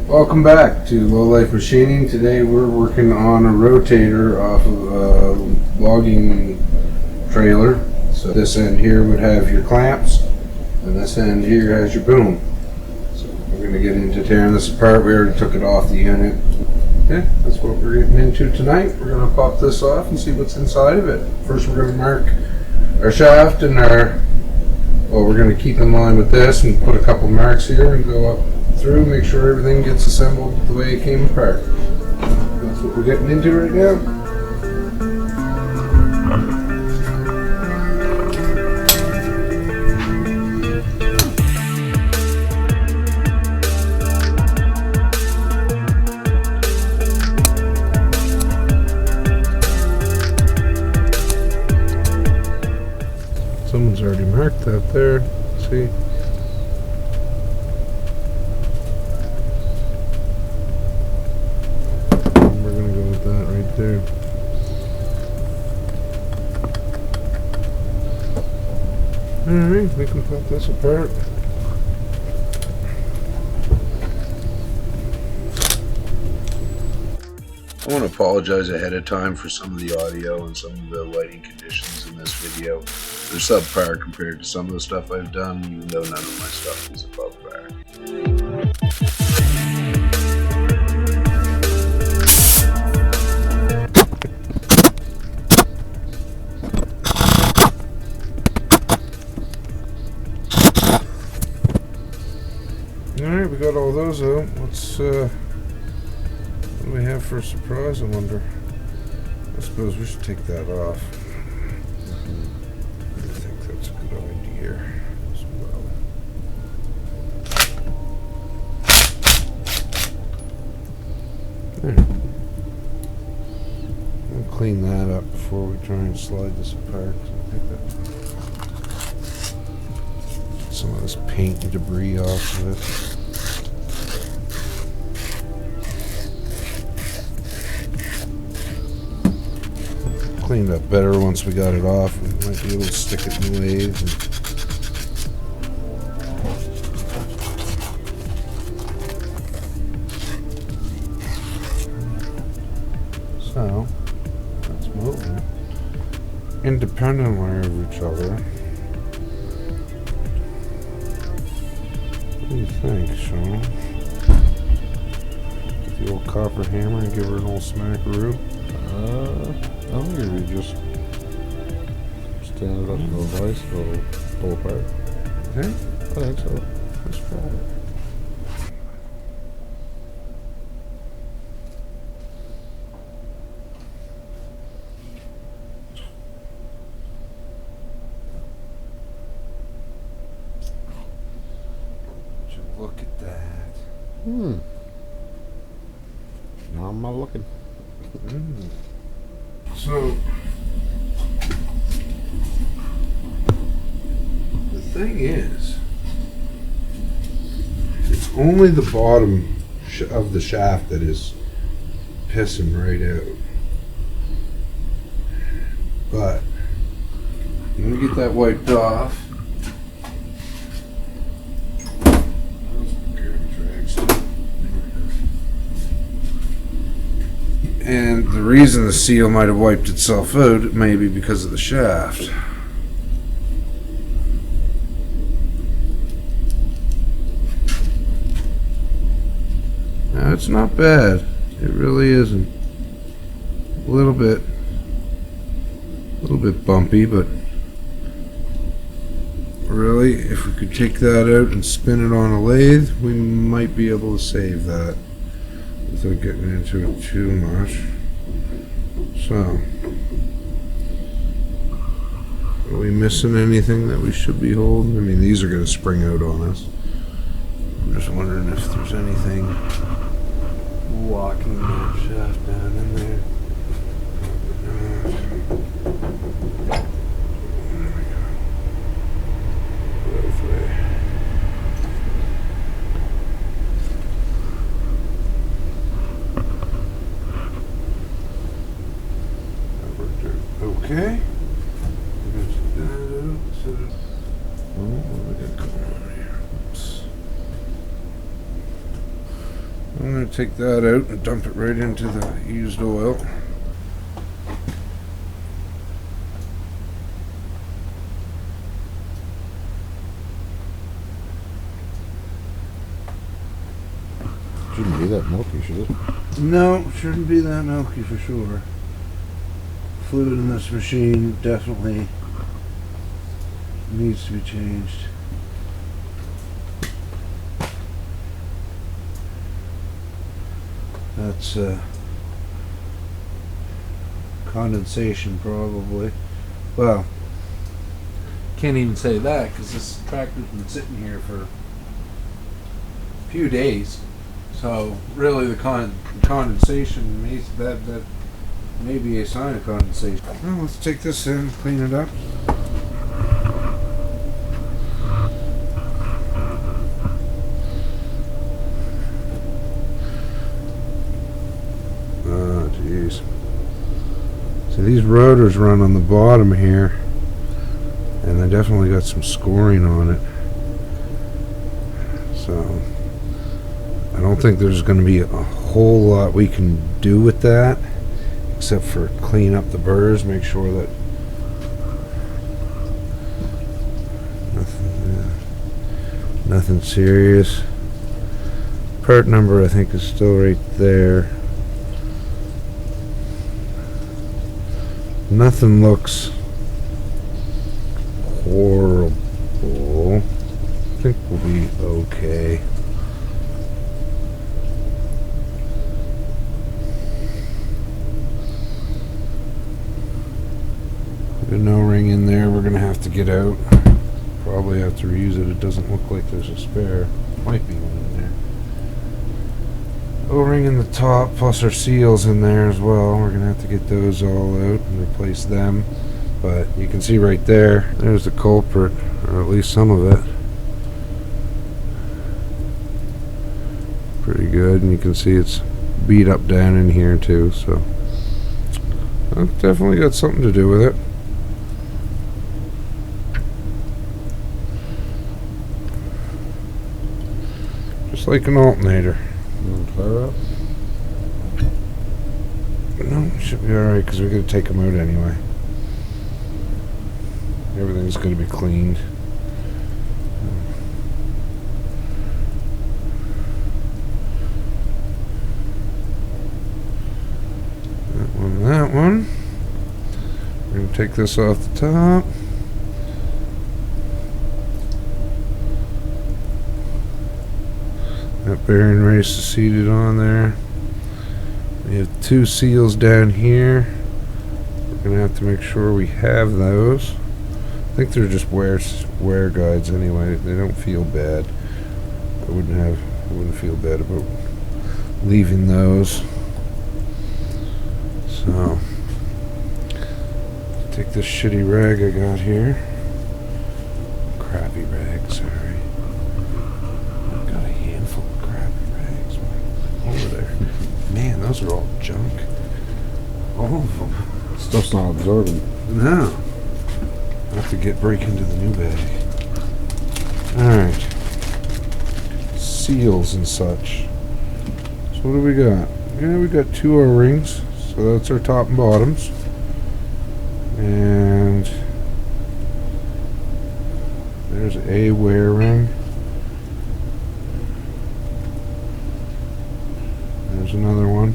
Welcome back to Low Life Machining. Today we're working on a rotator off of a logging trailer. So this end here would have your clamps and this end here has your boom. So we're going to get into tearing this apart. We already took it off the unit. Yeah, that's what we're getting into tonight. We're going to pop this off and see what's inside of it. First we're going to mark our shaft and we're going to keep in line with this and put a couple marks here and go up through, make sure everything gets assembled the way it came apart. That's what we're getting into right now. Someone's already marked that there. See? There. Alright, we can put this apart. I want to apologize ahead of time for some of the audio and some of the lighting conditions in this video. They're subpar compared to some of the stuff I've done, even though none of my stuff is above par. Alright, we got all those out. Let's, what do we have for a surprise, I wonder? I suppose we should take that off. I think that's a good idea as well. There. We'll clean that up before we try and slide this apart. I think that some of this paint and debris off of it. Cleaned up better once we got it off. We might be able to stick it in the lathe. So that's moving independently of each other. What do you think, Sean? Get the old copper hammer and give her an old smackaroo? I don't think we just stand it up and go vice or pull apart. Okay? I think so. Let's try it. Look at that. Now I'm not looking. So, the thing is, it's only the bottom of the shaft that is pissing right out. But, I'm going to get that wiped off. And the reason the seal might have wiped itself out may be because of the shaft. Now, it's not bad. It really isn't. A little bit bumpy, but really, if we could take that out and spin it on a lathe, we might be able to save that without getting into it too much. So, are we missing anything that we should be holding? I mean, these are going to spring out on us. I'm just wondering if there's anything locking that shaft down in there. Okay. What do we got going on here? Oops. I'm going to take that out and dump it right into the used oil. Shouldn't be that milky, should it? No, shouldn't be that milky for sure. Fluid in this machine definitely needs to be changed. That's condensation probably. Well, can't even say that because this tractor's been sitting here for a few days. So really, the condensation that may be a sign of condensation. Well, let's take this in, clean it up. Oh, jeez. So these rotors run on the bottom here, and they definitely got some scoring on it. So I don't think there's going to be a whole lot we can do with that, except for clean up the burrs, make sure that nothing serious. Part number I think is still right there. Nothing looks horrible. I think we'll be okay. An O-ring in there we're gonna have to get out. Probably have to reuse it. It doesn't look like there's a spare. Might be one in there. O-ring in the top, plus our seals in there as well. We're gonna have to get those all out and replace them. But you can see right there, there's the culprit, or at least some of it. Pretty good, and you can see it's beat up down in here too, so I've definitely got something to do with it. Just like an alternator. Fire up? No, should be alright because we're going to take them out anyway. Everything's going to be cleaned. That one. We're going to take this off the top. That bearing race is seated on there. We have two seals down here. We're going to have to make sure we have those. I think they're just wear guides anyway. They don't feel bad. I wouldn't feel bad about leaving those. So take this shitty rag I got here. Crappy rag, sorry. I've got a handful of crappy rags over there. Man, those are all junk. All of them. Stuff's not absorbing. No. I have to break into the new bag. Alright. Seals and such. So what do we got? Yeah, we got two O-rings. So that's our top and bottoms. And there's a wear ring. There's another one.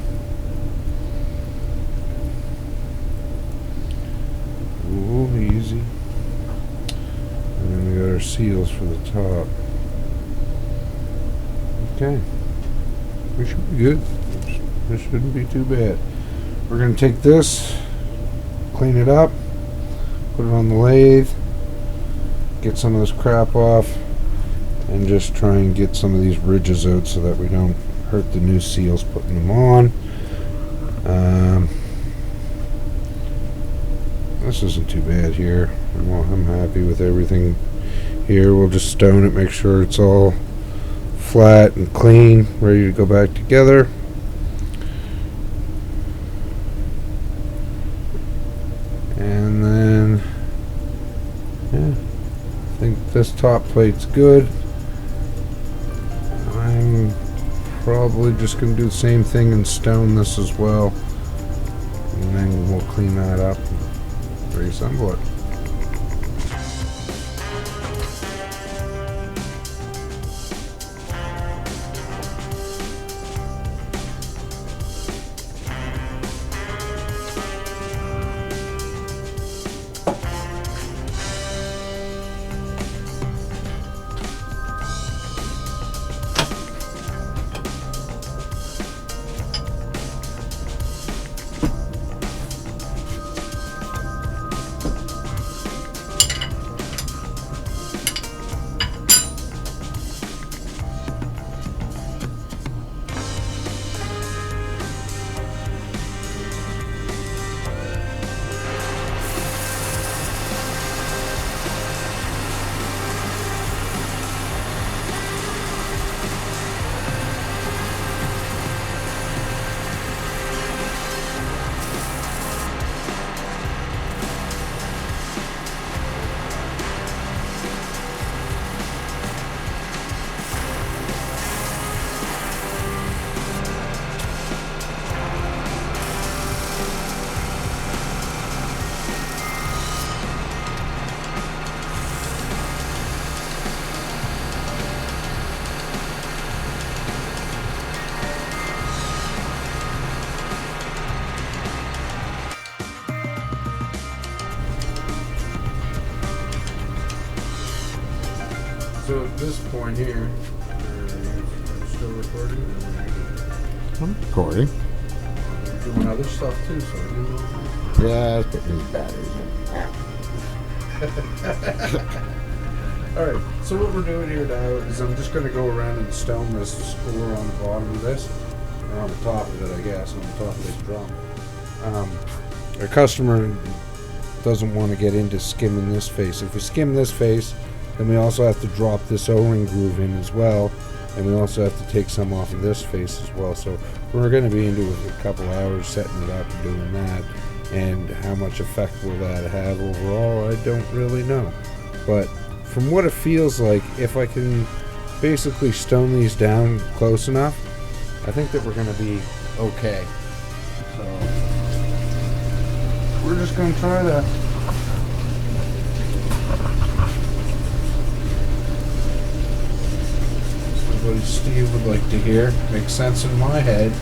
Ooh, easy. And then we got our seals for the top. Okay. We should be good. This shouldn't be too bad. We're going to take this, clean it up, put it on the lathe, get some of this crap off, and just try and get some of these ridges out so that we don't hurt the new seals putting them on. This isn't too bad here. I'm happy with everything here. We'll just stone it, make sure it's all flat and clean, ready to go back together. And then, yeah, I think this top plate's good. I'm probably just gonna do the same thing and stone this as well, and then we'll clean that up and reassemble it. So at this point here, are still recording? I'm recording. You're doing other stuff too, so Yeah, let's put these batteries in. Alright, so what we're doing here now is I'm just going to go around and stone this score on the bottom of this, or on the top of it, I guess, on the top of this drum. Our customer doesn't want to get into skimming this face. If we skim this face, then we also have to drop this O-ring groove in as well, and we also have to take some off of this face as well. So we're going to be into a couple hours setting it up and doing that, and how much effect will that have overall, I don't really know. But from what it feels like, if I can basically stone these down close enough, I think that we're going to be okay. So we're just going to try that. What Steve would like to hear. Makes sense in my head.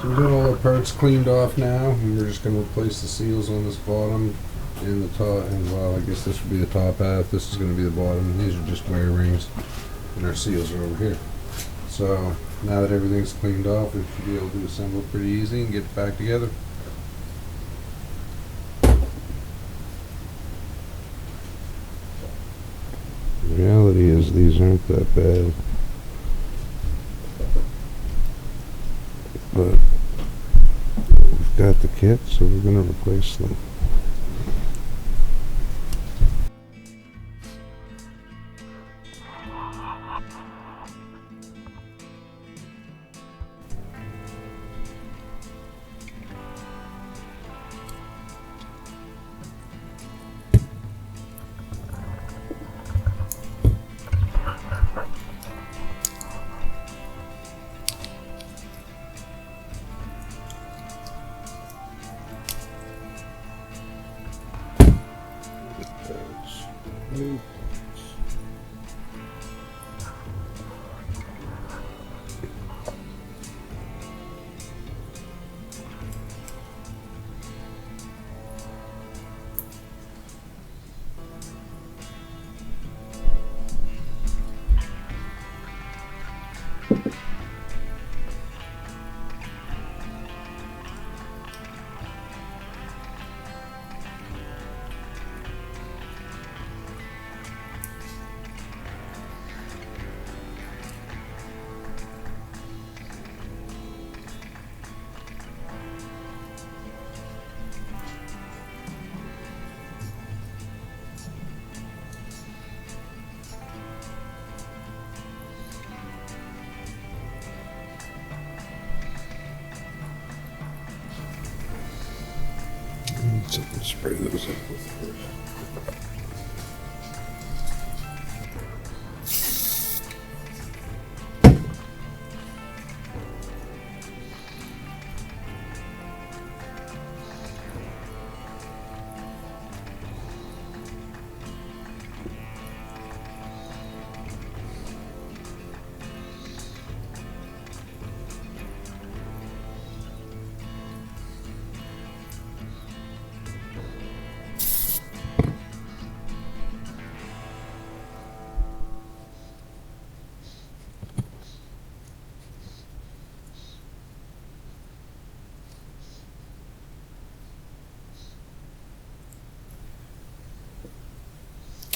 So we're getting all the parts cleaned off now, and we're just going to replace the seals on this bottom and the top, and well, I guess this would be the top half, this is going to be the bottom. These are just wear rings, and our seals are over here. So now that everything's cleaned off, we should be able to assemble pretty easy and get it back together. The reality is these aren't that bad. But we've got the kit, so we're going to replace them. Something to spray those in with first.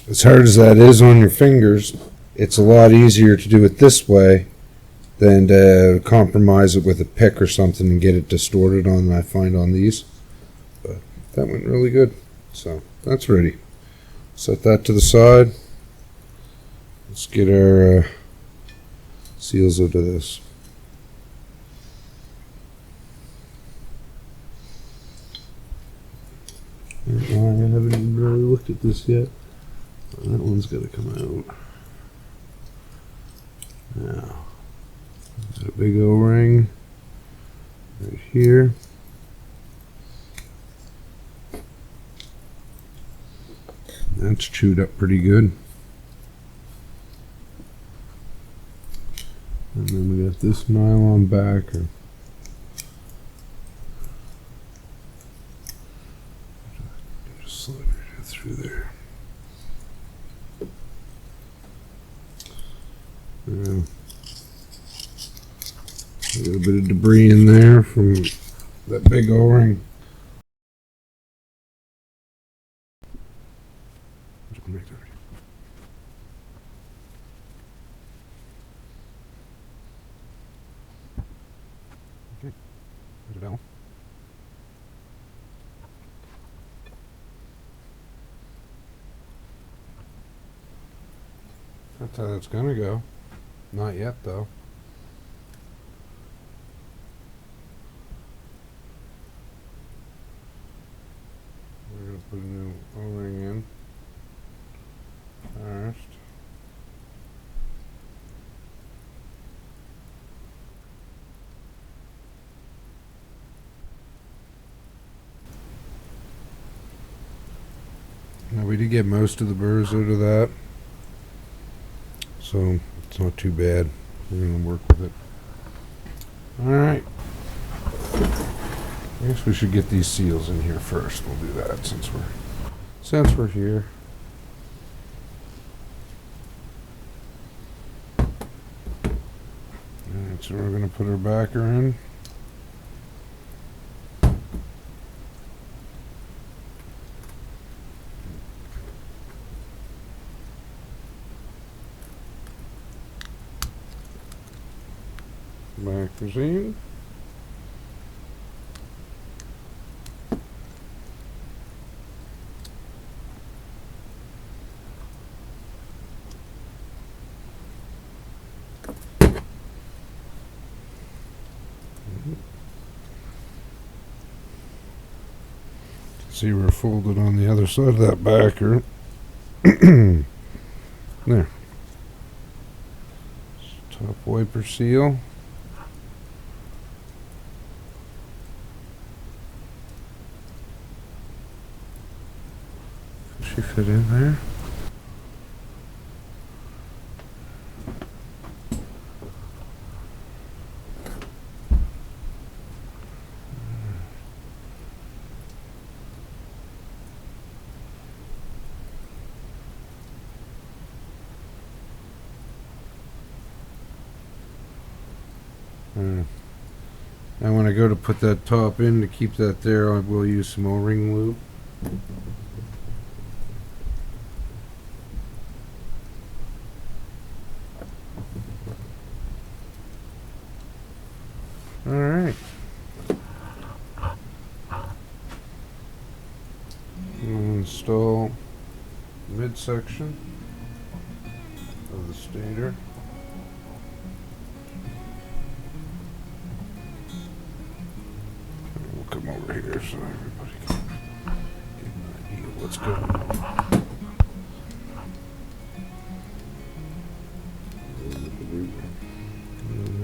As hard as that is on your fingers, it's a lot easier to do it this way than to compromise it with a pick or something and get it distorted on, I find, on these. But that went really good. So that's ready. Set that to the side. Let's get our seals out of this. I haven't even really looked at this yet. That one's got to come out. Now, got a big O-ring right here. That's chewed up pretty good. And then we got this nylon backer. Just slide right through there. Got a bit of debris in there from that big O-ring. Okay, put it down. That's how it's gonna go. Not yet, though. We're gonna put a new O-ring in first. Now we did get most of the burrs out of that, so it's not too bad. We're gonna work with it. Alright. I guess we should get these seals in here first. We'll do that since we're here. Alright, so we're gonna put our backer in. Backers in. See, we're folded on the other side of that backer. There. Top wiper seal. She fit in there. And when I go to put that top in to keep that there, I will use some O-ring lube. Alright. Install midsection of the stator. We'll come over here so everybody can what's going on.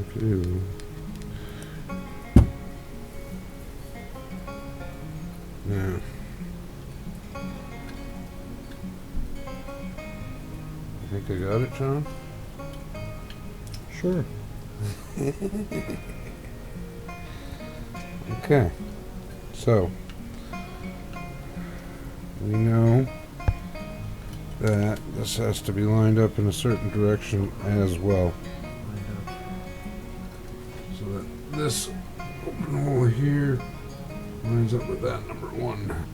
Okay. Now, I think I got it, John? Sure. Okay, so we know that this has to be lined up in a certain direction as well. So that this open hole here lines up with that number 1.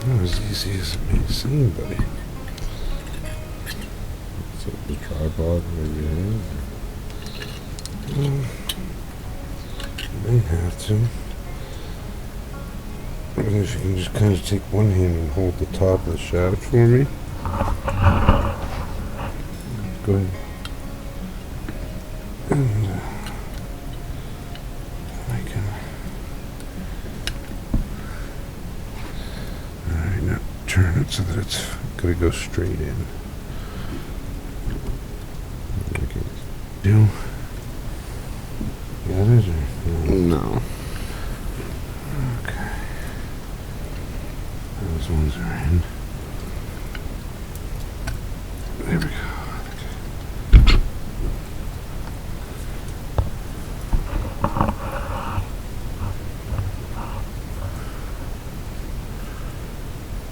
Not as easy as it may seem, buddy. So the tripod maybe hand. May have to. But if you can just kind of take one hand and hold the top of the shaft for me. Go ahead. And I can. Alright, now turn it so that it's going to go straight in. Okay. Do. Got it or no? No. Okay. Those ones are in. There we go.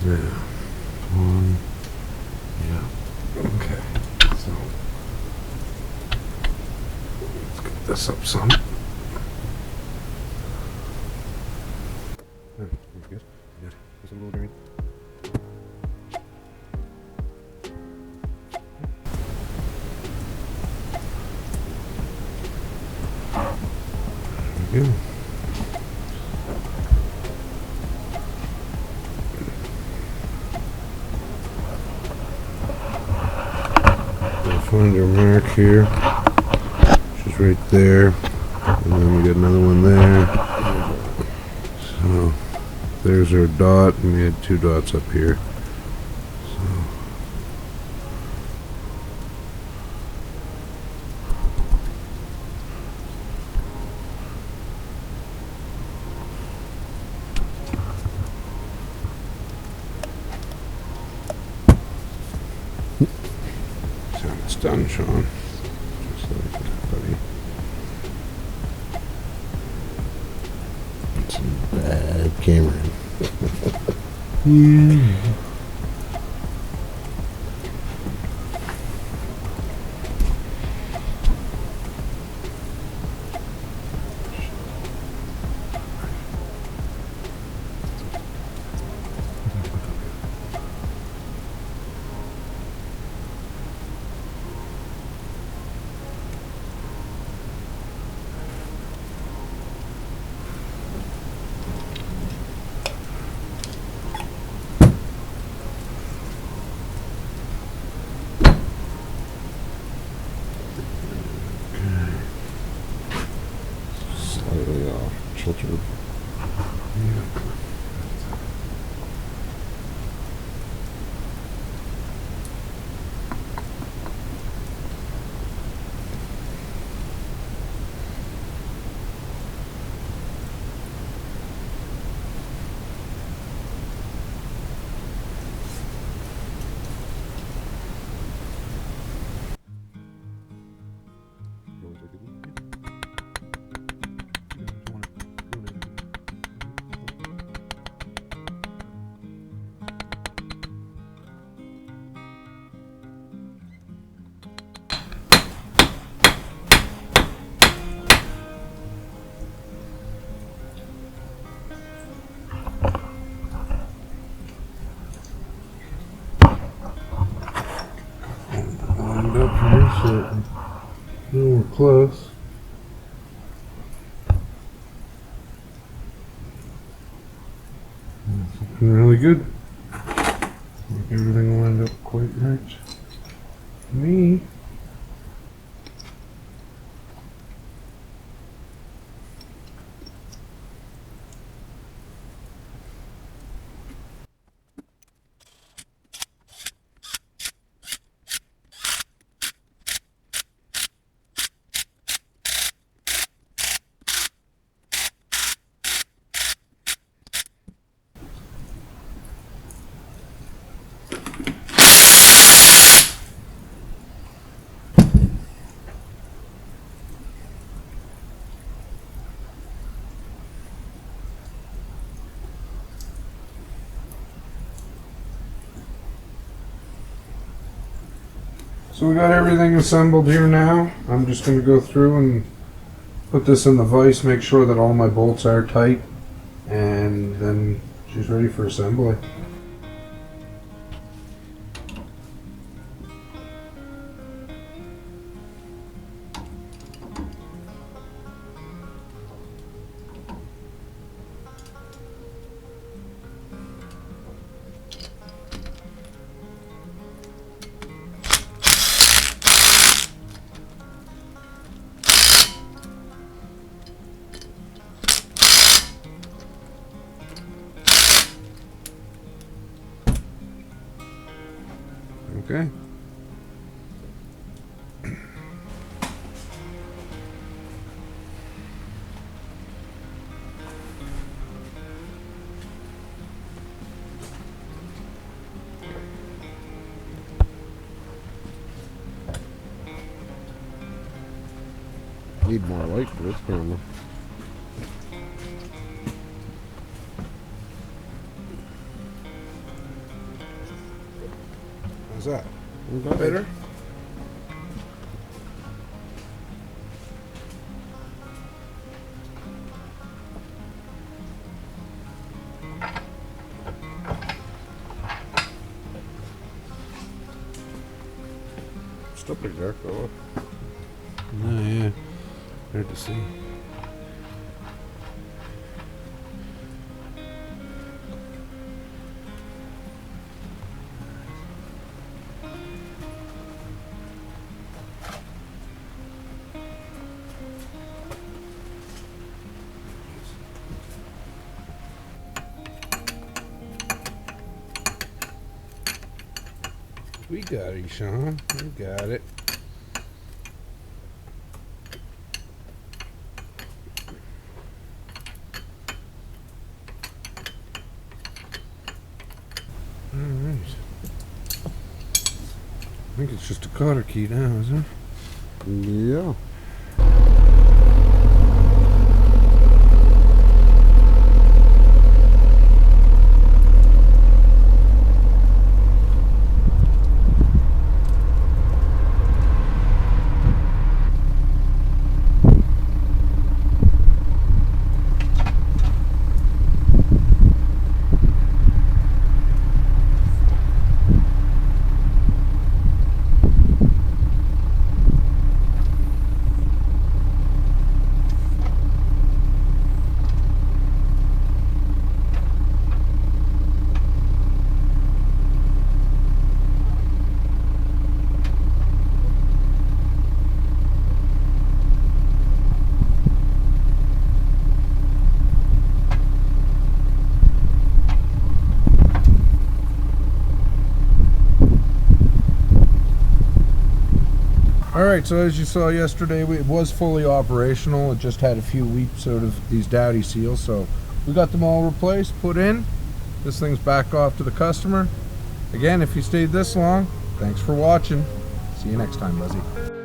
Yeah. One. Yeah. Okay. So let's get this up some. Good. Good. Just a little green. There we go. Find your mark here. She's right there. And then we got another one there. So there's our dot, and we had 2 dots up here. So it's done, Sean. Just like that, buddy. It's a bad camera. Yeah. Slightly off kilter. Lined up here, so we're close. It's looking really good. Everything lined up quite right. Me. So we got everything assembled here now. I'm just going to go through and put this in the vise, make sure that all my bolts are tight, and then she's ready for assembly. Okay. Need more light for this camera. How's that? Okay. Better? Still pretty dark though. Oh, yeah. Hard to see. We got it, Sean. We got it. Alright. I think it's just a cotter key now, isn't it? Yeah. Alright, so as you saw yesterday, it was fully operational. It just had a few weeps out of these dowdy seals, so we got them all replaced, put in. This thing's back off to the customer. Again, if you stayed this long, thanks for watching. See you next time, Buzzy.